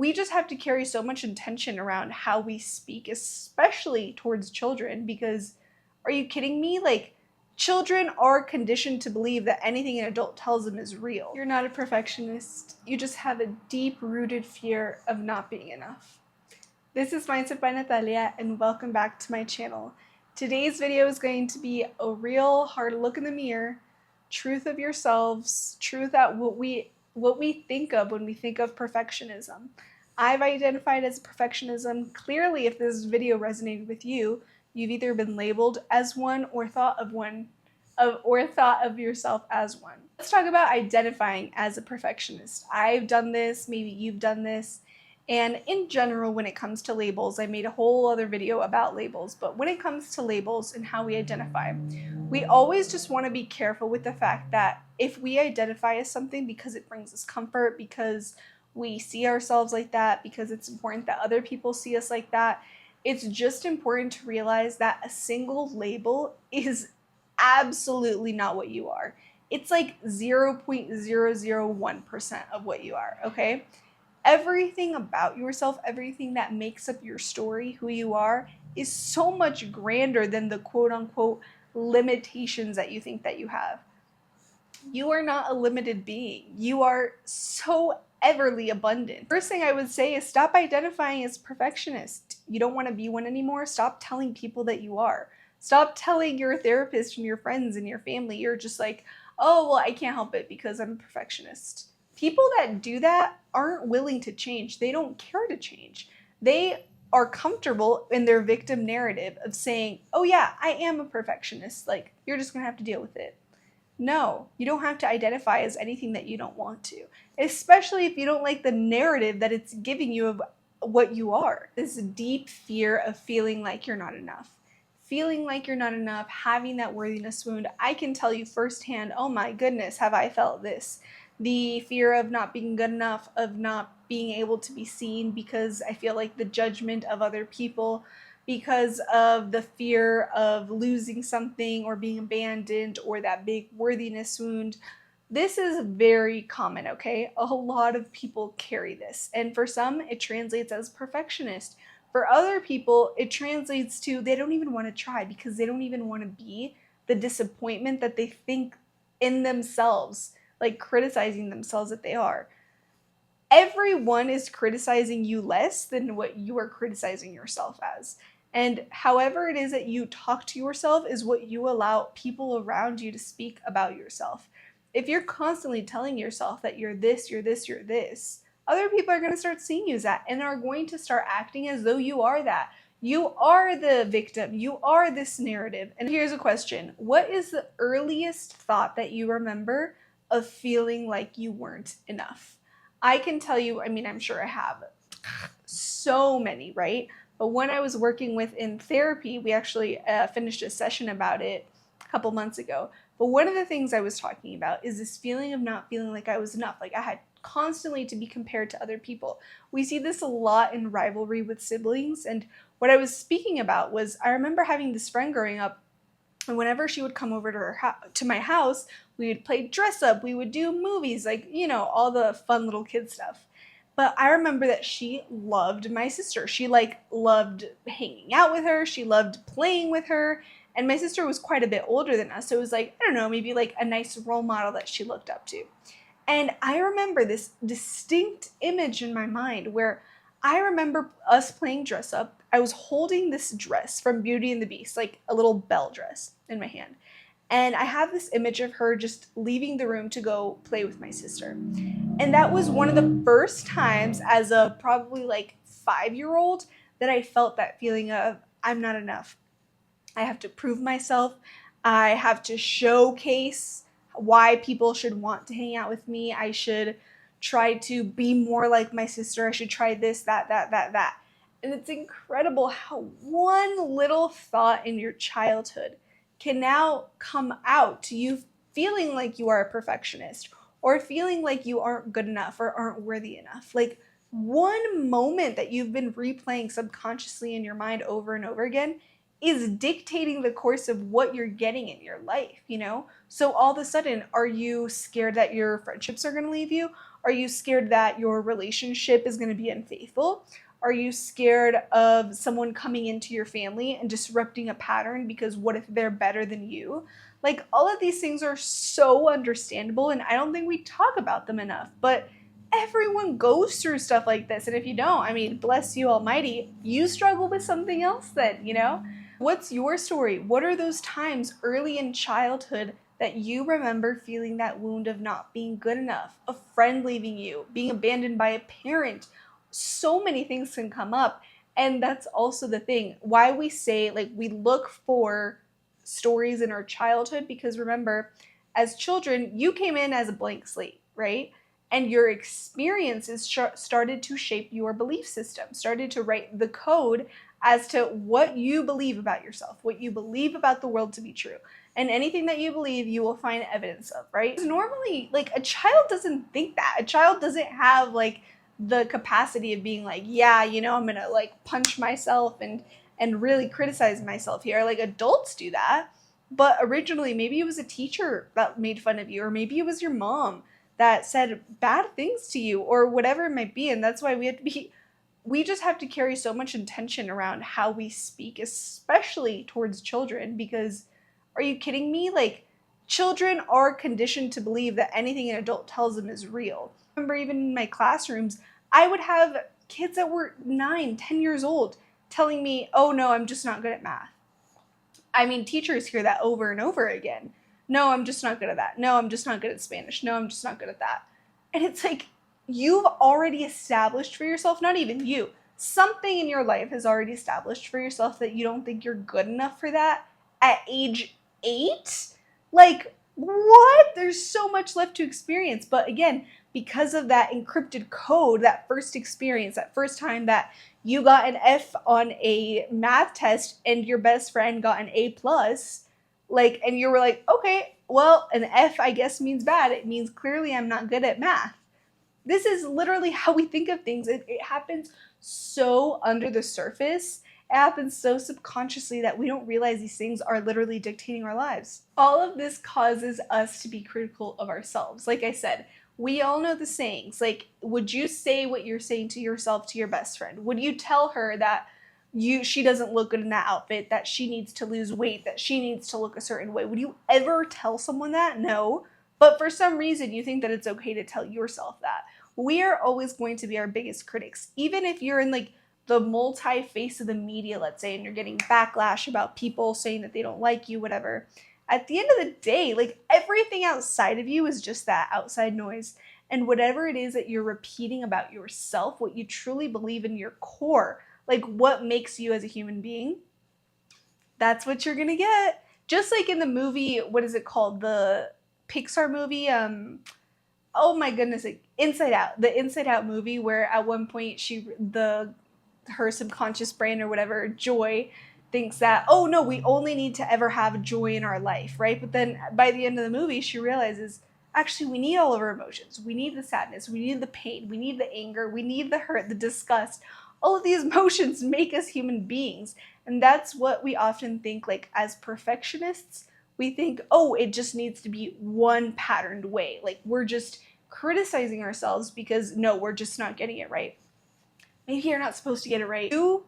We just have to carry so much intention around how we speak, especially towards children, because are you kidding me? Like, children are conditioned to believe that anything an adult tells them is real. You're not a perfectionist. You just have a deep-rooted fear of not being enough. This is Mindset by Natalia, and welcome back to my channel. Today's video is going to be a real hard look in the mirror, truth of yourselves, truth at what we think of when we think of perfectionism. I've identified as perfectionism. Clearly, if this video resonated with you, you've either been labeled as one or thought of yourself as one. Let's talk about identifying as a perfectionist. I've done this, maybe you've done this. And in general, when it comes to labels, I made a whole other video about labels, but when it comes to labels and how we identify, we always just want to be careful with the fact that if we identify as something because it brings us comfort, because we see ourselves like that, because it's important that other people see us like that, it's just important to realize that a single label is absolutely not what you are. It's like 0.001% of what you are, okay? Everything about yourself, everything that makes up your story, who you are, is so much grander than the quote-unquote limitations that you think that you have. You are not a limited being. You are so everly abundant. First thing I would say is stop identifying as perfectionist. You don't want to be one anymore. Stop telling people that you are. Stop telling your therapist and your friends and your family you're just like, oh, well, I can't help it because I'm a perfectionist. People that do that aren't willing to change. They don't care to change. They are comfortable in their victim narrative of saying, oh yeah, I am a perfectionist. Like, you're just gonna have to deal with it. No, you don't have to identify as anything that you don't want to, especially if you don't like the narrative that it's giving you of what you are. This deep fear of feeling like you're not enough. Feeling like you're not enough, having that worthiness wound. I can tell you firsthand, oh my goodness, have I felt this. The fear of not being good enough, of not being able to be seen because I feel like the judgment of other people, because of the fear of losing something or being abandoned or that big worthiness wound. This is very common, okay? A lot of people carry this. And for some, it translates as perfectionist. For other people, it translates to they don't even want to try because they don't even want to be the disappointment that they think in themselves, like criticizing themselves that they are. Everyone is criticizing you less than what you are criticizing yourself as. And however it is that you talk to yourself is what you allow people around you to speak about yourself. If you're constantly telling yourself that you're this, you're this, you're this, other people are going to start seeing you as that and are going to start acting as though you are that. You are the victim. You are this narrative. And here's a question. What is the earliest thought that you remember of feeling like you weren't enough? I can tell you, I mean, I'm sure I have so many, right? But when I was working with in therapy, we actually finished a session about it a couple months ago. But one of the things I was talking about is this feeling of not feeling like I was enough. Like I had constantly to be compared to other people. We see this a lot in rivalry with siblings. And what I was speaking about was I remember having this friend growing up, and whenever she would come over to my house, we would play dress up, we would do movies, like, you know, all the fun little kid stuff. But I remember that she loved my sister. She like loved hanging out with her. She loved playing with her. And my sister was quite a bit older than us. So it was like, I don't know, maybe like a nice role model that she looked up to. And I remember this distinct image in my mind where I remember us playing dress up. I was holding this dress from Beauty and the Beast, like a little belle dress in my hand. And I have this image of her just leaving the room to go play with my sister. And that was one of the first times as a probably like 5-year-old that I felt that feeling of I'm not enough. I have to prove myself. I have to showcase why people should want to hang out with me. I should try to be more like my sister. I should try this, that. And it's incredible how one little thought in your childhood can now come out to you feeling like you are a perfectionist or feeling like you aren't good enough or aren't worthy enough. Like one moment that you've been replaying subconsciously in your mind over and over again is dictating the course of what you're getting in your life, you know? So all of a sudden, are you scared that your friendships are going to leave you? Are you scared that your relationship is going to be unfaithful? Are you scared of someone coming into your family and disrupting a pattern because what if they're better than you? Like, all of these things are so understandable, and I don't think we talk about them enough. But everyone goes through stuff like this. And if you don't, I mean, bless you almighty, you struggle with something else then, you know? What's your story? What are those times early in childhood that you remember feeling that wound of not being good enough, a friend leaving you, being abandoned by a parent? So many things can come up. And that's also the thing why we say, like, we look for stories in our childhood, because remember, as children, you came in as a blank slate, right? And your experiences started to shape your belief system, started to write the code as to what you believe about yourself, what you believe about the world to be true. And anything that you believe, you will find evidence of, right? Normally, like, a child doesn't think that. A child doesn't have, like, the capacity of being like, yeah, you know, I'm gonna, like, punch myself and really criticize myself here. Like, adults do that. But originally, maybe it was a teacher that made fun of you, or maybe it was your mom that said bad things to you, or whatever it might be. And that's why we just have to carry so much intention around how we speak, especially towards children, because are you kidding me? Like, children are conditioned to believe that anything an adult tells them is real. I remember even in my classrooms, I would have kids that were 9, 10 years old telling me, oh no, I'm just not good at math. I mean, teachers hear that over and over again. No, I'm just not good at that. No, I'm just not good at Spanish. No, I'm just not good at that. And it's like, you've already established for yourself, not even you, something in your life has already established for yourself that you don't think you're good enough for that at age 8? Like, what? There's so much left to experience. But again, because of that encrypted code, that first experience, that first time that you got an F on a math test and your best friend got an A plus, like, and you were like, okay, well, an F I guess means bad. It means clearly I'm not good at math. This is literally how we think of things. It happens so under the surface. It happens so subconsciously that we don't realize these things are literally dictating our lives. All of this causes us to be critical of ourselves. Like I said, we all know the sayings. Like, would you say what you're saying to yourself to your best friend? Would you tell her that she doesn't look good in that outfit, that she needs to lose weight, that she needs to look a certain way? Would you ever tell someone that? No. But for some reason, you think that it's okay to tell yourself that. We are always going to be our biggest critics. Even if you're in, like, the multi-face of the media, let's say, and you're getting backlash about people saying that they don't like you, whatever. At the end of the day, like, everything outside of you is just that outside noise. And whatever it is that you're repeating about yourself, what you truly believe in your core, like what makes you as a human being, that's what you're gonna get. Just like in the movie, what is it called? The Pixar movie, oh my goodness, like Inside Out. The Inside Out movie, where at one point her subconscious brain or whatever, Joy, thinks that, oh no, we only need to ever have joy in our life, right? But then by the end of the movie, she realizes, actually, we need all of our emotions. We need the sadness, we need the pain, we need the anger, we need the hurt, the disgust. All of these emotions make us human beings. And that's what we often think, like, as perfectionists, we think, oh, it just needs to be one patterned way. Like, we're just criticizing ourselves because, no, we're just not getting it right. Maybe you're not supposed to get it right. You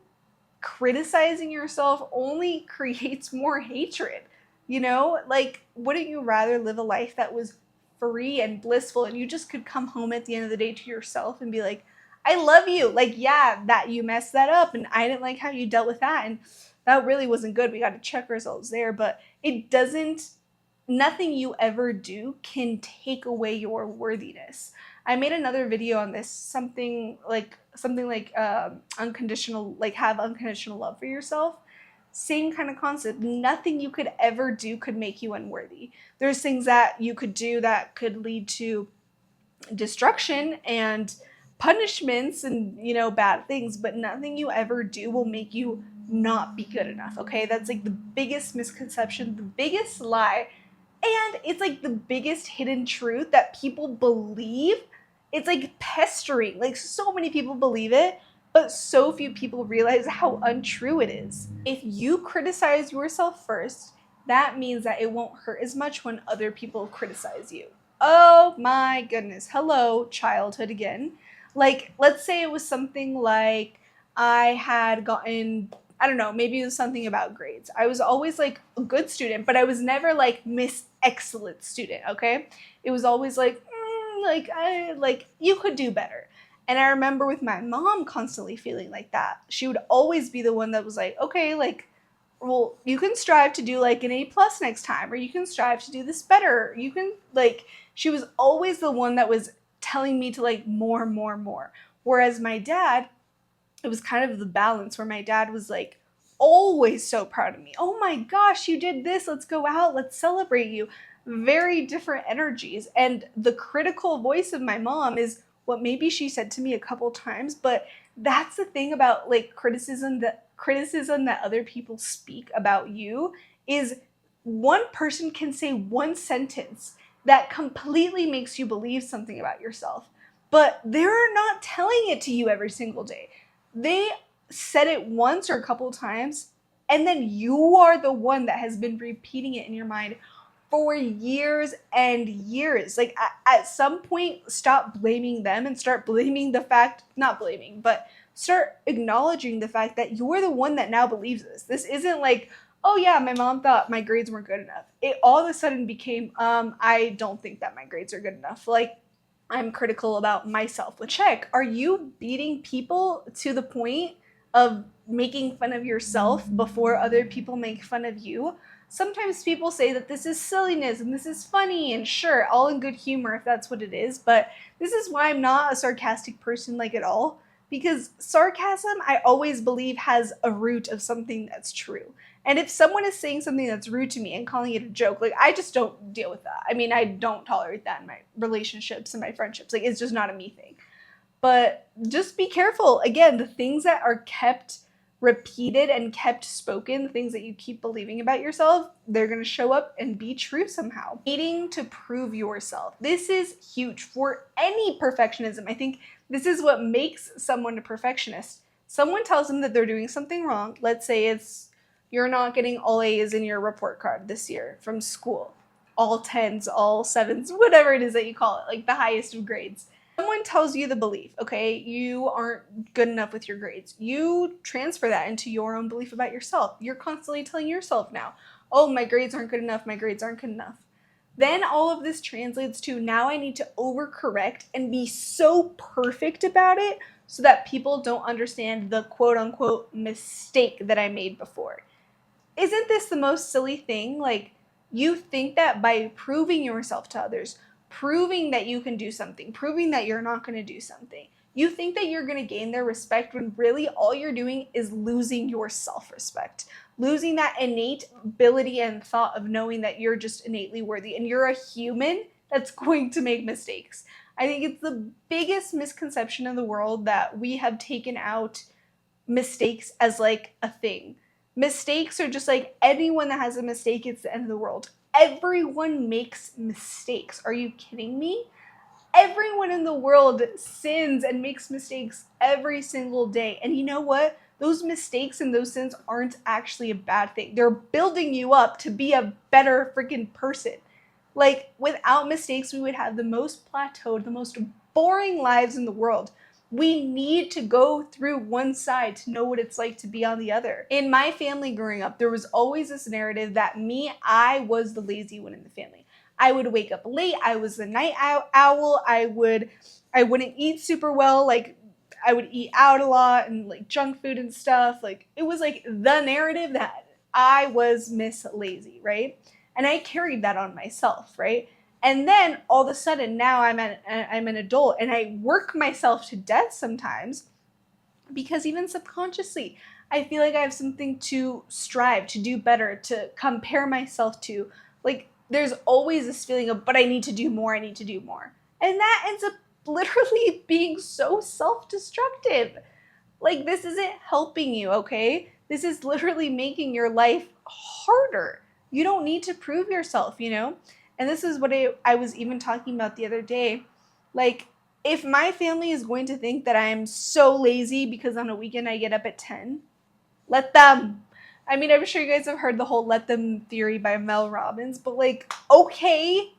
criticizing yourself only creates more hatred. You know, like, wouldn't you rather live a life that was free and blissful and you just could come home at the end of the day to yourself and be like, I love you. Like, yeah, that you messed that up and I didn't like how you dealt with that and that really wasn't good. We got to check ourselves there. But it doesn't, nothing you ever do can take away your worthiness. I made another video on this, something like unconditional, like, have unconditional love for yourself. Same kind of concept. Nothing you could ever do could make you unworthy. There's things that you could do that could lead to destruction and punishments and, you know, bad things, but nothing you ever do will make you not be good enough, okay? That's like the biggest misconception, the biggest lie, and it's like the biggest hidden truth that people believe. It's like pestering. Like, so many people believe it, but so few people realize how untrue it is. If you criticize yourself first, that means that it won't hurt as much when other people criticize you. Oh my goodness. Hello, childhood again. Like, let's say it was something like I had gotten, I don't know, maybe it was something about grades. I was always like a good student, but I was never like Miss Excellent student, okay? It was always like, like you could do better. And I remember with my mom constantly feeling like that. She would always be the one that was like, okay, like, well, you can strive to do like an A plus next time, or you can strive to do this better. You can like, she was always the one that was telling me to like more, more, more. Whereas my dad, it was kind of the balance where my dad was like always so proud of me. Oh my gosh, you did this. Let's go out. Let's celebrate you. Very different energies. And the critical voice of my mom is what maybe she said to me a couple times, but that's the thing about like criticism that other people speak about you is one person can say one sentence that completely makes you believe something about yourself, but they're not telling it to you every single day. They said it once or a couple times, and then you are the one that has been repeating it in your mind for years and years. Like at some point, stop blaming them and start blaming the fact, not blaming, but start acknowledging the fact that you're the one that now believes this. This isn't like, oh yeah, my mom thought my grades weren't good enough. It all of a sudden became, I don't think that my grades are good enough. Like, I'm critical about myself. But check, are you beating people to the point of making fun of yourself before other people make fun of you? Sometimes people say that this is silliness and this is funny, and sure, all in good humor if that's what it is, but this is why I'm not a sarcastic person like at all. Because sarcasm, I always believe, has a root of something that's true. And if someone is saying something that's rude to me and calling it a joke, like I just don't deal with that. I mean, I don't tolerate that in my relationships and my friendships. Like it's just not a me thing. But just be careful. Again, the things that are kept repeated and kept spoken, the things that you keep believing about yourself, they're going to show up and be true somehow. Needing to prove yourself. This is huge for any perfectionism. I think this is what makes someone a perfectionist. Someone tells them that they're doing something wrong. Let's say it's you're not getting all A's in your report card this year from school. All tens, all sevens, whatever it is that you call it, like the highest of grades. Someone tells you the belief, okay, you aren't good enough with your grades. You transfer that into your own belief about yourself. You're constantly telling yourself now, oh, my grades aren't good enough, my grades aren't good enough. Then all of this translates to now I need to overcorrect and be so perfect about it so that people don't understand the quote unquote mistake that I made before. Isn't this the most silly thing? Like, you think that by proving yourself to others, proving that you can do something, proving that you're not going to do something, you think that you're going to gain their respect when really all you're doing is losing your self-respect, losing that innate ability and thought of knowing that you're just innately worthy and you're a human that's going to make mistakes. I think it's the biggest misconception in the world that we have taken out mistakes as like a thing. Mistakes are just like anyone that has a mistake, it's the end of the world. Everyone makes mistakes. Are you kidding me? Everyone in the world sins and makes mistakes every single day. And you know what? Those mistakes and those sins aren't actually a bad thing. They're building you up to be a better freaking person. Like, without mistakes, we would have the most plateaued, the most boring lives in the world. We need to go through one side to know what it's like to be on the other. In my family growing up, there was always this narrative that I was the lazy one in the family. I would wake up late. I was the night owl. I wouldn't eat super well. Like, I would eat out a lot and like junk food and stuff. Like, it was like the narrative that I was Miss Lazy, right? And I carried that on myself, right? And then all of a sudden now I'm an adult and I work myself to death sometimes because even subconsciously I feel like I have something to strive, to do better, to compare myself to. Like, there's always this feeling of, but I need to do more, I need to do more. And that ends up literally being so self-destructive. Like, this isn't helping you, okay? This is literally making your life harder. You don't need to prove yourself, you know? And this is what I was even talking about the other day. Like, if my family is going to think that I'm so lazy because on a weekend I get up at 10, let them. I mean, I'm sure you guys have heard the whole let them theory by Mel Robbins, but like, okay,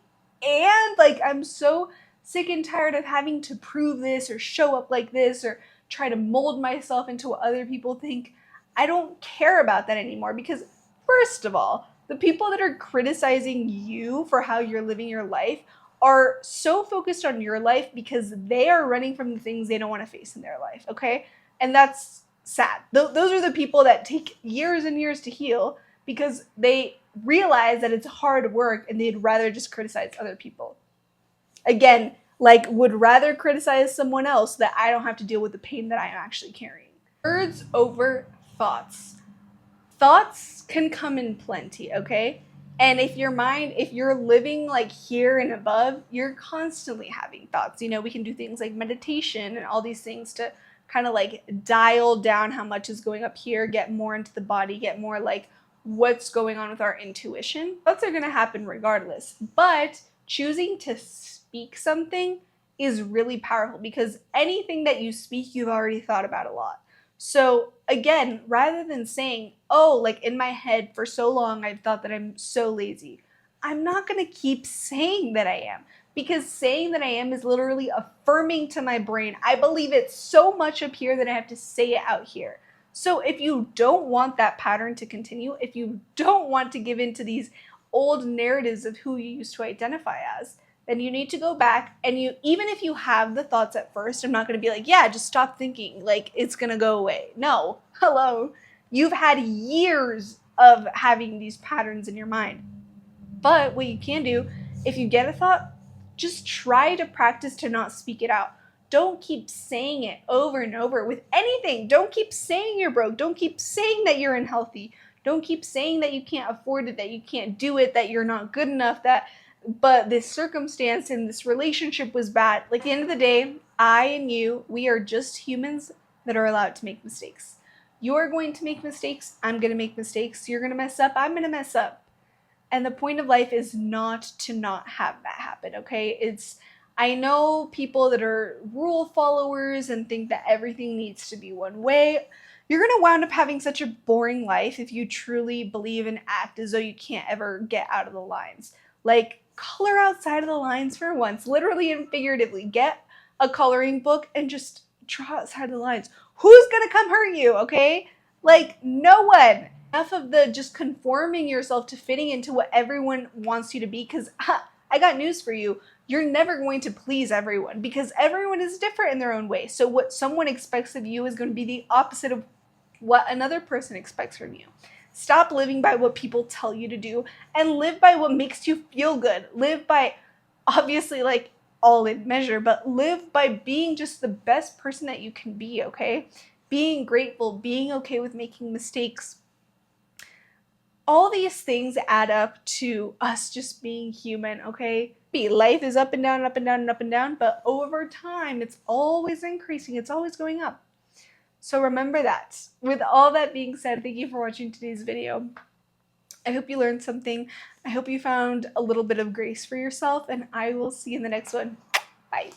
And like, I'm so sick and tired of having to prove this or show up like this or try to mold myself into what other people think. I don't care about that anymore because, first of all, the people that are criticizing you for how you're living your life are so focused on your life because they are running from the things they don't want to face in their life, okay? And that's sad. Those are the people that take years and years to heal because they realize that it's hard work and they'd rather just criticize other people. Again, like, would rather criticize someone else that I don't have to deal with the pain that I'm actually carrying. Words over thoughts. Thoughts can come in plenty, okay? And if you're living like here and above, you're constantly having thoughts. You know, we can do things like meditation and all these things to kind of like dial down how much is going up here, get more into the body, get more like what's going on with our intuition. Thoughts are going to happen regardless. But choosing to speak something is really powerful because anything that you speak, you've already thought about a lot. So again, rather than saying, oh, like in my head for so long, I've thought that I'm so lazy, I'm not going to keep saying that I am because saying that I am is literally affirming to my brain. I believe it so much up here that I have to say it out here. So if you don't want that pattern to continue, if you don't want to give in to these old narratives of who you used to identify as, then you need to go back and even if you have the thoughts at first, I'm not going to be like, yeah, just stop thinking, like it's going to go away. No, hello. You've had years of having these patterns in your mind. But what you can do, if you get a thought, just try to practice to not speak it out. Don't keep saying it over and over with anything. Don't keep saying you're broke. Don't keep saying that you're unhealthy. Don't keep saying that you can't afford it, that you can't do it, that you're not good enough, but this circumstance and this relationship was bad. Like, at the end of the day, I and you, we are just humans that are allowed to make mistakes. You're going to make mistakes. I'm going to make mistakes. You're going to mess up. I'm going to mess up. And the point of life is not to not have that happen, okay? I know people that are rule followers and think that everything needs to be one way. You're going to wound up having such a boring life if you truly believe and act as though you can't ever get out of the lines. Like, color outside of the lines for once, literally and figuratively. Get a coloring book and just draw outside of the lines. Who's going to come hurt you, okay? Like, no one. Enough of the just conforming yourself to fitting into what everyone wants you to be, because I got news for you. You're never going to please everyone because everyone is different in their own way. So what someone expects of you is going to be the opposite of what another person expects from you. Stop living by what people tell you to do and live by what makes you feel good. Live by, obviously, like, all in measure, but live by being just the best person that you can be, okay? Being grateful, being okay with making mistakes. All these things add up to us just being human, okay? Life is up and down, up and down, and up and down, but over time, it's always increasing. It's always going up. So remember that. With all that being said, thank you for watching today's video. I hope you learned something. I hope you found a little bit of grace for yourself, and I will see you in the next one. Bye.